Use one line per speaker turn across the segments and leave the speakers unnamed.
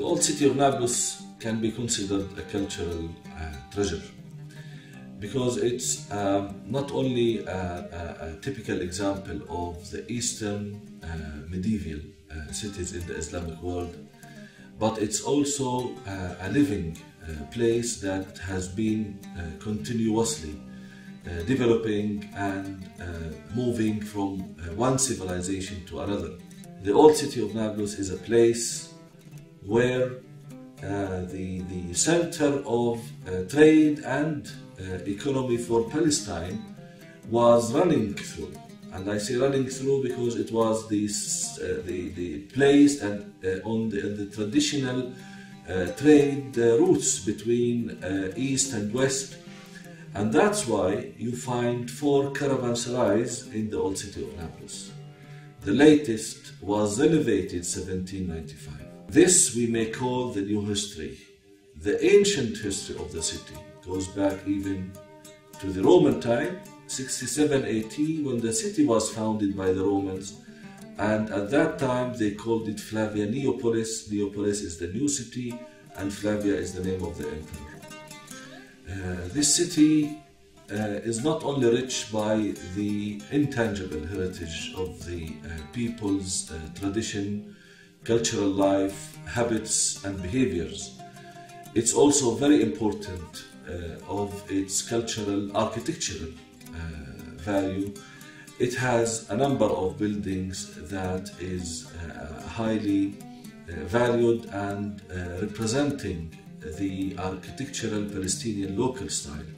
old city of Nablus can be considered a cultural treasure because it's not only a typical example of the Eastern medieval cities in the Islamic world, but it's also a living place that has been continuously developing and moving from one civilization to another. The old city of Nablus is a place where the center of trade and economy for Palestine was running through. And I say running through because it was the place and on the traditional trade routes between east and west. And that's why you find 4 caravanserais in the old city of Nablus. The latest was renovated 1795. This we may call the new history. The ancient history of the city goes back even to the Roman time, 67 AD, when the city was founded by the Romans. And at that time they called it Flavia Neopolis. Neopolis is the new city and Flavia is the name of the emperor. This city is not only rich by the intangible heritage of the people's tradition, cultural life, habits and behaviors. It's also very important of its cultural architectural value. It has a number of buildings that is highly valued and representing the architectural Palestinian local style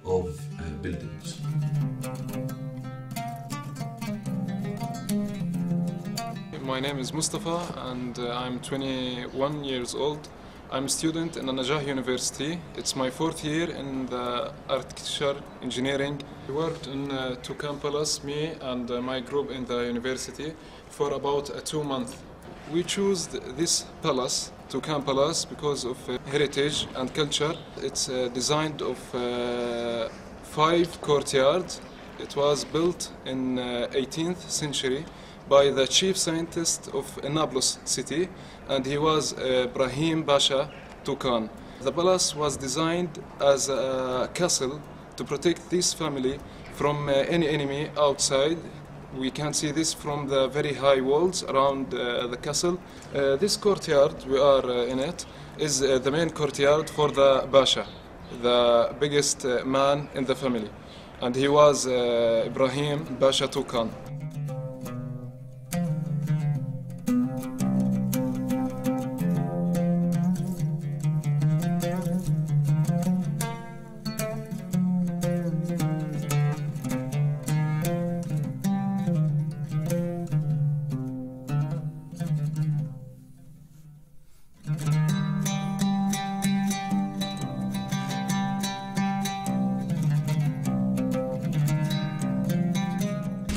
of buildings.
My name is Mustafa and I'm 21 years old. I'm a student in Najah University. It's my 4th year in the architecture engineering. We worked in Toucan Palace, me and my group in the university, for about 2 months. We chose this palace, Toucan Palace, because of heritage and culture. It's designed of 5 courtyards. It was built in 18th century by the chief scientist of Nablus city, and he was Ibrahim Pasha Toucan. The palace was designed as a castle to protect this family from any enemy outside. We can see this from the very high walls around the castle. This courtyard, we are in it, is the main courtyard for the Pasha, the biggest man in the family. And he was Ibrahim Pasha Toucan.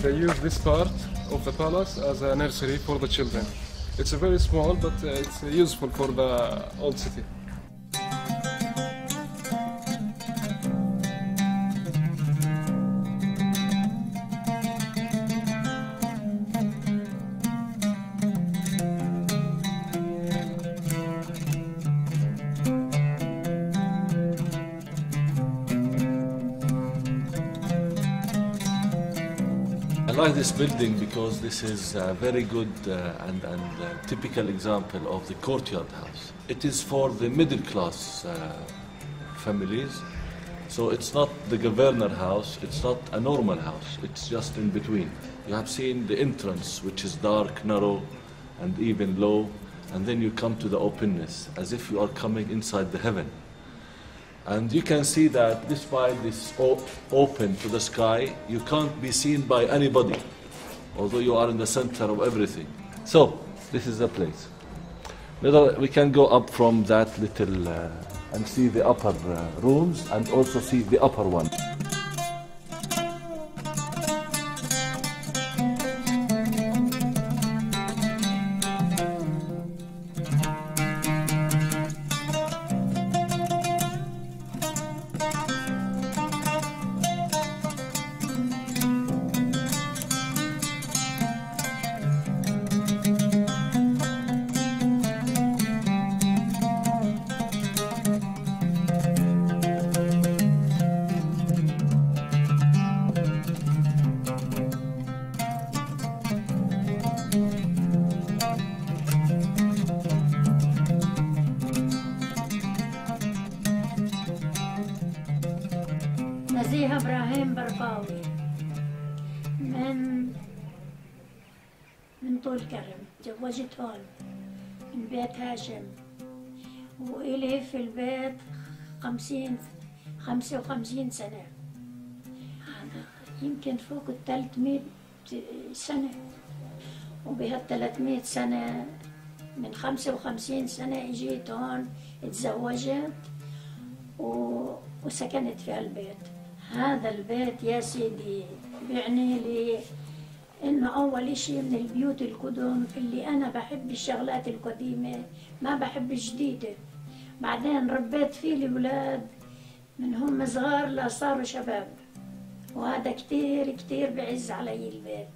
They use this part of the palace as a nursery for the children. It's very small, but it's useful for the old city.
I like this building because this is a very good and typical example of the courtyard house. It is for the middle class families, so it's not the governor house, it's not a normal house, it's just in between. You have seen the entrance, which is dark, narrow and even low, and then you come to the openness as if you are coming inside the heaven. And you can see that despite this open to the sky, you can't be seen by anybody, although you are in the center of everything. So, this is the place. We can go up from that little and see the upper rooms and also see the upper one.
فيها إبراهيم برقاوي من طول كرم. تزوجت هون من بيت هاشم، وإلي في البيت 55 سنة، يمكن فوق 300 سنة. وبها 300 سنة من 55 سنة اجيت هون، اتزوجت وسكنت في البيت. هذا البيت يا سيدي بيعني لي انه اول اشي من البيوت القدم اللي انا بحب الشغلات القديمة، ما بحب الجديدة. بعدين ربيت فيه الأولاد من هم صغار لصاروا شباب، وهذا كتير كتير بعز علي البيت.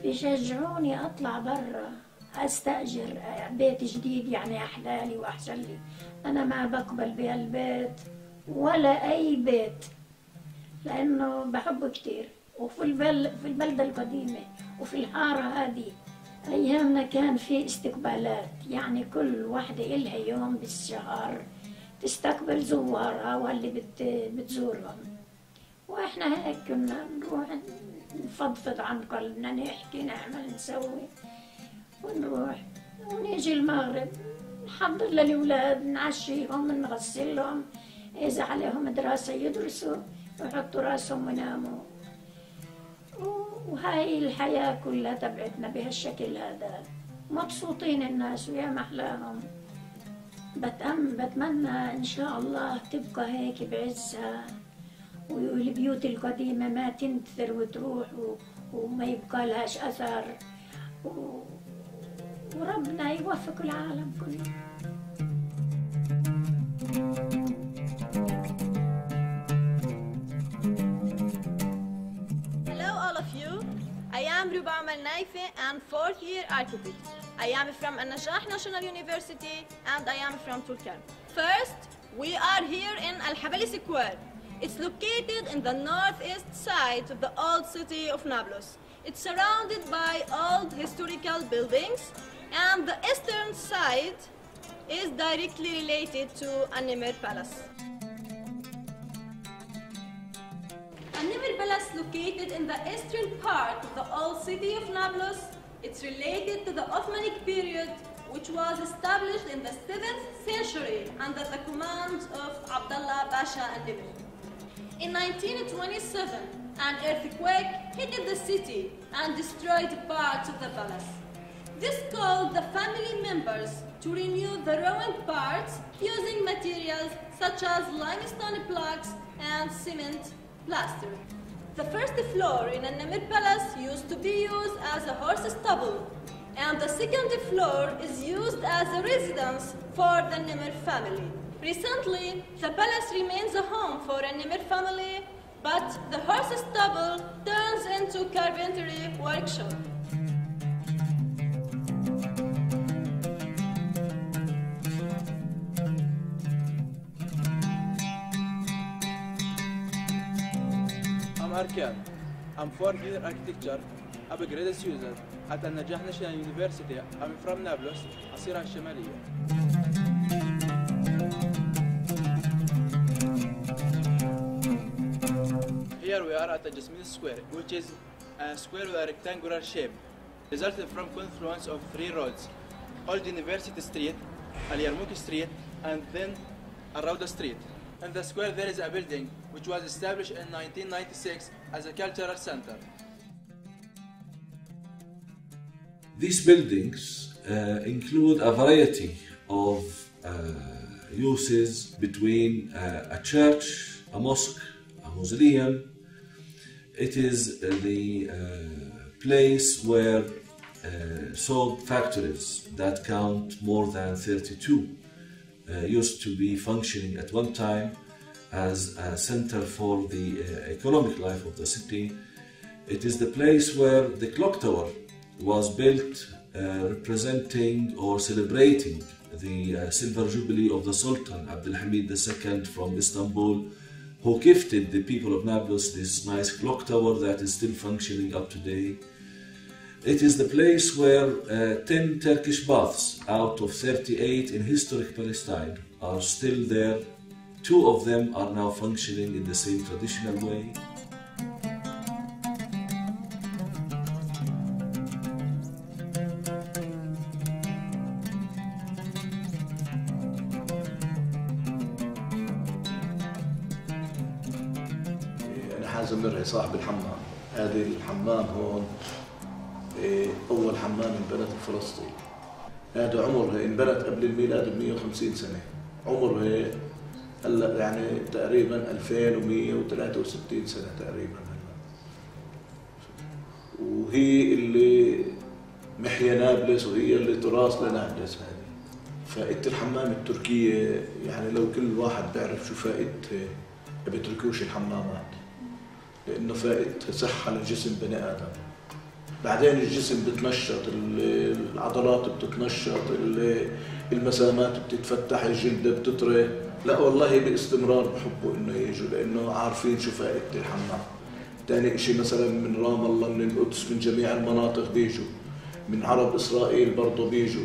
بيشجعوني اطلع برا استأجر بيت جديد، يعني احلالي واحسن لي. انا ما بقبل بهالبيت ولا اي بيت، لانه بحبه كتير. وفي البلدة القديمة وفي الحارة هذه ايامنا كان في استقبالات، يعني كل واحدة إلها يوم بالشهر تستقبل زوارها واللي بتزورهم. واحنا هيك كنا نروح نفضفض عن قلبنا، نحكي نعمل نسوي ونروح ونيجي المغرب نحضر للأولاد، نعشيهم نغسلهم، إذا عليهم دراسة يدرسوا ويحطوا راسهم ويناموا. وهاي الحياة كلها تبعتنا بهالشكل هذا. مبسوطين الناس ويا محلاهم. بتمنى إن شاء الله تبقى هيك بعزها، والبيوت القديمة ما تنثر وتروح وما يبقى لهاش أثر، وربنا يوفق العالم كله.
Hello all of you. I am Ruba Naife and 4th year architect. I am from An-Najah National University and I am from Turkey. First, we are here in Al-Habali Square. It's located in the northeast side of the old city of Nablus. It's surrounded by old historical buildings, and the eastern side is directly related to An-Nimr Palace. An-Nimr Palace, located in the eastern part of the old city of Nablus, it's related to the Ottoman period, which was established in the 7th century under the command of Abdullah Pasha An-Nimr. In 1927, an earthquake hit the city and destroyed parts of the palace. This called the family members to renew the ruined parts using materials such as limestone blocks and cement plaster. The first floor in An-Nimr Palace used to be used as a horse stable, and the second floor is used as a residence for the Nimr family. Recently, the palace remains a home for a Nimr family, but the horse stable turns into carpentry workshop.
I'm Arkan. I'm 4th year architecture, upgraded student at النجاح National University. I'm from Nablus, عصيرة الشمالية. Here we are at the Jasmine Square, which is a square with a rectangular shape, resulted from confluence of 3 roads: Old University Street, Al Yarmouk Street, and then Al Rawda Street. In the square there is a building which was established in 1996 as a cultural center.
These buildings include a variety of uses between a church, a mosque, a mausoleum. It is the place where salt factories that count more than 32 used to be functioning at one time as a center for the economic life of the city. It is the place where the clock tower was built, representing or celebrating the silver jubilee of the Sultan Abdulhamid II from Istanbul, who gifted the people of Nablus this nice clock tower that is still functioning up to date. It is the place where 10 Turkish baths out of 38 in historic Palestine are still there Two of them are now functioning in the same traditional way.
مرعي صاحب الحمام. هذه الحمام هون أول حمام انبنت بفلسطين. هذا عمرها انبنت قبل الميلاد ب 150 سنة. عمرها هلا يعني تقريبا 2163 سنة تقريبا هلا. وهي اللي محيا نابلس وهي اللي تراث لنابلس هذه. فائدة الحمام التركية يعني لو كل واحد بيعرف شو فائدتها ما بيتركوش الحمامات. لأنه فائدتها صحة لجسم بني آدم. بعدين الجسم بتنشط، العضلات بتتنشط، المسامات بتتفتح، الجلد بتطرى. لا والله باستمرار بحبوا إنه يجوا لأنه عارفين شو فائدة الحمام. ثاني شيء مثلا من رام الله، من القدس، من جميع المناطق بيجوا، من عرب إسرائيل برضه بيجوا،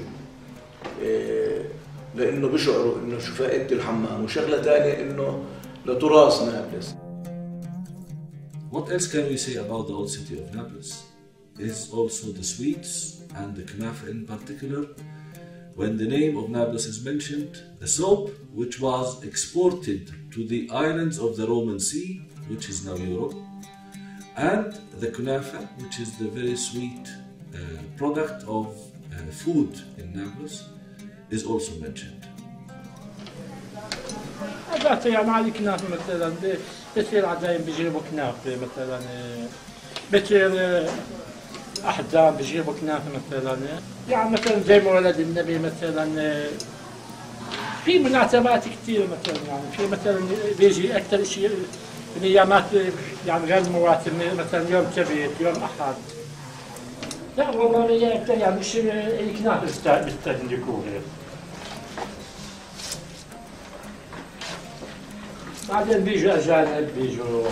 لأنه بيشعروا إنه شو فائدة الحمام. وشغلة ثانية إنه لتراث نابلس.
What else can we say about the old city of Nablus? Is also the sweets and the knafa in particular. When the name of Nablus is mentioned, the soap which was exported to the islands of the Roman Sea, which is now Europe, and the knafa, which is the very sweet product of food in Nablus, is also mentioned.
يعني على كنافة مثلا بتصير عزايم بيجيبوا كنافة مثلا، بتصير أحزاب بيجيبوا كنافة مثلا، يعني مثلا زي مولد النبي مثلا، في مناسبات كثير مثلا، يعني في مثلا بيجي أكثر شيء الأيامات يعني غير المواسم، مثلا يوم سبت، يوم أحد. لا والله يعني مش الكنافة بيستهلكوها. بعدين بيجوا أجانب، بيجوا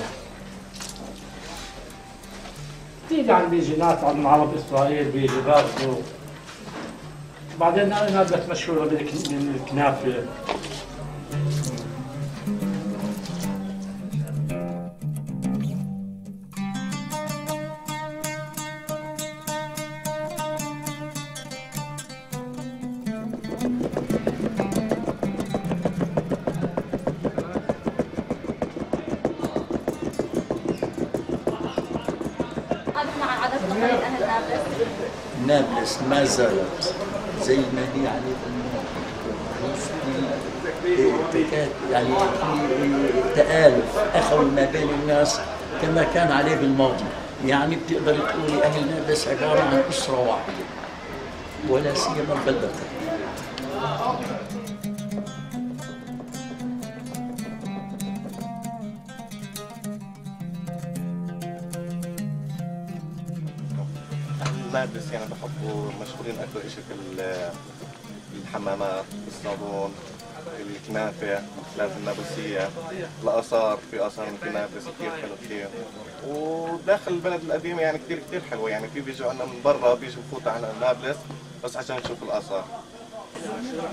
كثير يعني بيجي ناس من عرب إسرائيل بيجي برضه. بعدين نابلس مشهورة بالكنافة.
نابلس ما زالت زي ما هي يعني يعني في تآلف أخوي ما بين الناس كما كان عليه بالماضي. يعني بتقدر تقولي أهل نابلس عبارة عن أسرة واحدة، ولا سيما البلدة.
نابلس يعني بحبوا مشهورين أكثر شيء في الحمامات، الصابون، الكنافة، الكنافة النابلسية، الآثار. في آثار في نابلس كثير حلو كثير. وداخل البلد القديم يعني كثير حلوة. يعني في بيجوا عنا من برا، بيجوا بفوتوا على نابلس بس عشان نشوف الآثار.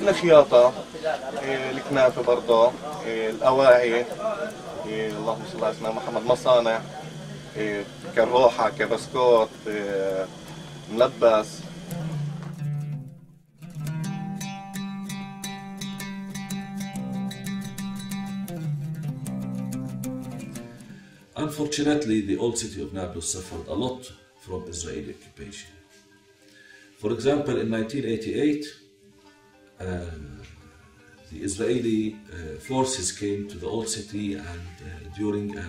الخياطة، الكنافة برضه، الأواعي، اللهم صل على سيدنا محمد، مصانع، كروحة، كبسكوت، ملبس.
Unfortunately, the old city of Nablus suffered a lot from Israeli occupation. For example, in 1988, the Israeli forces came to the old city, and during a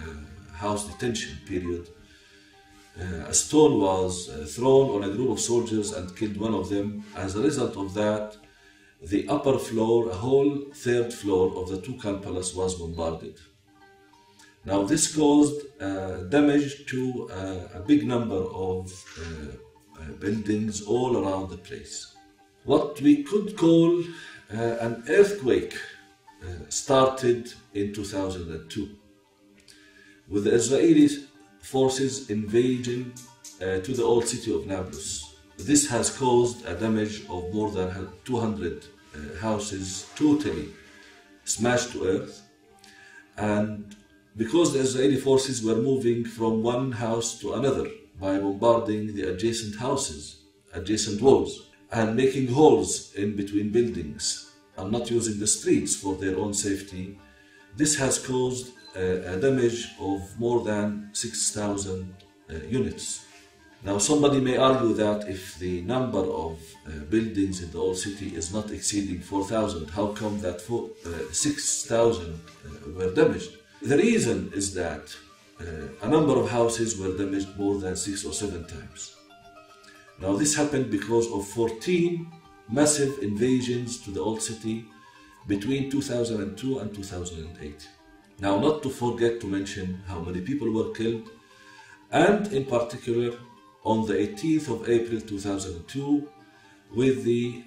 house detention period, a stone was thrown on a group of soldiers and killed one of them. As a result of that, the upper floor, a whole third floor of the Tukan Palace was bombarded. Now this caused damage to a big number of buildings all around the place. What we could call an earthquake started in 2002, with the Israeli forces invading to the old city of Nablus. This has caused a damage of more than 200 houses totally smashed to earth. And because the Israeli forces were moving from one house to another by bombarding the adjacent houses, adjacent walls, and making holes in between buildings and not using the streets for their own safety, this has caused a damage of more than 6,000 units. Now somebody may argue that if the number of buildings in the old city is not exceeding 4,000, how come that 6,000 were damaged? The reason is that a number of houses were damaged more than 6 or 7 times. Now this happened because of 14 massive invasions to the old city between 2002 and 2008. Now, not to forget to mention how many people were killed, and in particular on the 18th of April 2002 with the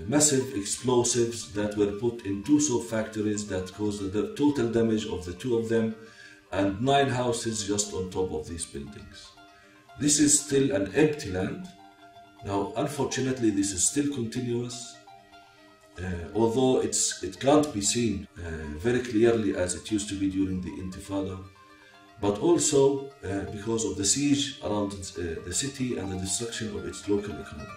massive explosives that were put in 2 soap factories that caused the total damage of the 2 of them and 9 houses just on top of these buildings. This is still an empty land. Now, unfortunately, this is still continuous, although it can't be seen very clearly as it used to be during the Intifada, but also because of the siege around the city and the destruction of its local economy.